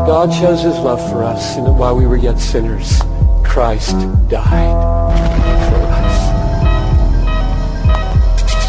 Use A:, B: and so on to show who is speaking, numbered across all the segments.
A: God shows his love for us in that while we were yet sinners, Christ died for us.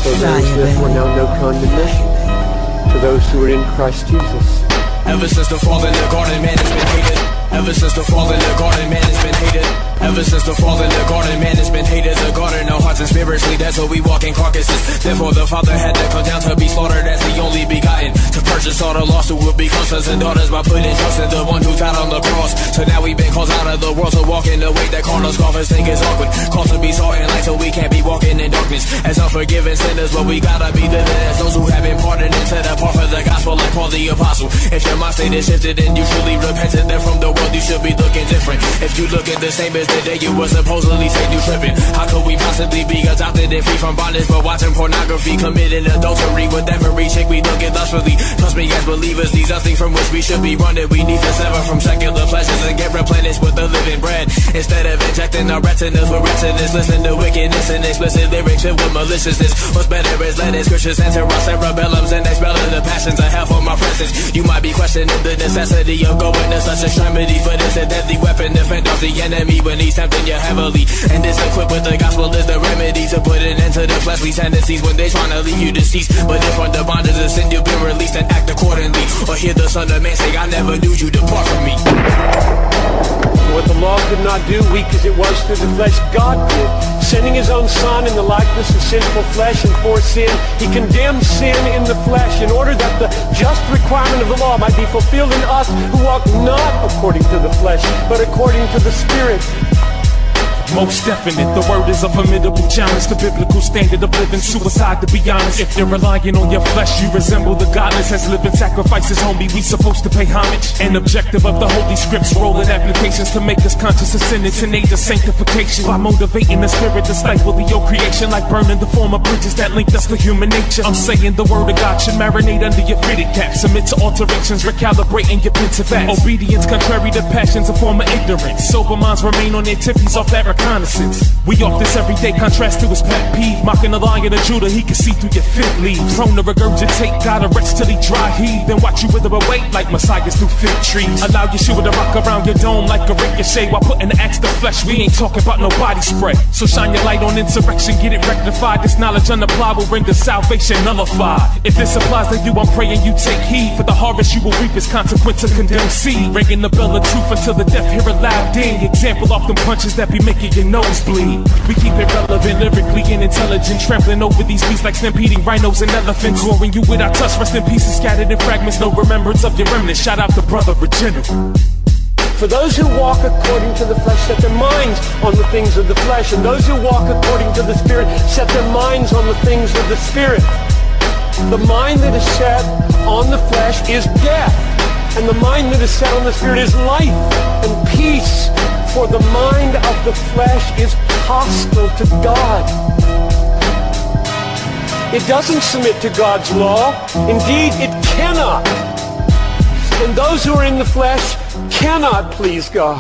A: So there is therefore now no condemnation to those who are in Christ Jesus.
B: Ever since the fall in the garden, man has been hated. Ever since the fall in the garden, man has been hated. Ever since the fall in the garden, man has been hated. The garden of hearts and spiritually, that's where we walk in carcasses. Therefore the Father had to come down to be slaughtered as the only begotten, to purchase all the lost who would become sons and daughters by putting trust in the one who died on the cross. So now we've been called out of the world to walk in the way that carnal scoffers think is awkward. Called to be salt and light so we can't be walking in darkness as unforgiven sinners, but we gotta be living as those who have been pardoned and set apart for the gospel like Paul the apostle. If your mind state is shifted and you truly repented, then from the world you should be looking different. If you look at the same as the day you were supposedly say you tripping, how could we possibly be adopted and free from bondage but watching pornography, committing adultery with every chick we look at lustfully? Trust me, as believers, these are things from which we should be running. We need to sever from secular pleasures and get replenished with the living bread, instead of injecting our retinas with wretchedness. Listen to wickedness and explicit lyrics filled with maliciousness. What's better is letting scriptures enter our cerebellums and expelling the passions I have for my presence. You might be questioning the necessity of going to such extremities, but it's a deadly weapon to fend off the enemy when he's tempting you heavily. And this equipped with the gospel is the remedy to put an end to the fleshly tendencies when they're trying to leave you deceased. But if under bondage of sin you've been released, then act accordingly, or hear the Son of Man say, I never knew you, depart from me.
A: What the law could not do, weak as it was through the flesh, God did, sending his own Son in the likeness of sinful flesh, and for sin he condemned sin in the flesh in order that the just requirement of the law might be fulfilled in us who walk not according to the flesh but according to the Spirit.
C: Most definite, the word is a formidable challenge. The biblical standard of living suicide, to be honest. If you're relying on your flesh, you resemble the godless. As living sacrifices, homie, we supposed to pay homage. An objective of the holy scripts, rolling applications to make us conscious of sin and to aid of sanctification. By motivating the spirit to stifle the old creation, like burning the former bridges that linked us to human nature. I'm saying the word of God should marinate under your fitted cap. Submit to alterations, recalibrating your pensive acts. Obedience contrary to passions, a form of ignorance. Sober minds remain on their tippies off that reconnaissance. We off this everyday contrast to his pet peeve. Mocking the Lion of Judah, he can see through your fig leaves. Prone to regurgitate, gotta rest till he dry heave. Then watch you wither away like messiahs through fig trees. Allow your shoe to rock around your dome like a ricochet while putting the axe to flesh. We ain't talking about no body spray. So shine your light on insurrection, get it rectified. This knowledge unapplied will render salvation nullified. If this applies to you, I'm praying you take heed, for the harvest you will reap is consequence of condemned seed. Ringing the bell of truth until the deaf hear a loud ding. Example off them punches that be making your nose bleed. We keep it relevant, lyrically and intelligent, trampling over these beats like stampeding rhinos and elephants. Roaring you with our touch, rest in pieces scattered in fragments. No remembrance of your remnants. Shout out to brother Regenerit.
A: For those who walk according to the flesh set their minds on the things of the flesh, and those who walk according to the Spirit set their minds on the things of the Spirit. The mind that is set on the flesh is death, and the mind that is set on the Spirit is life and peace. For the mind of the flesh is hostile to God. It doesn't submit to God's law. Indeed, it cannot. And those who are in the flesh cannot please God.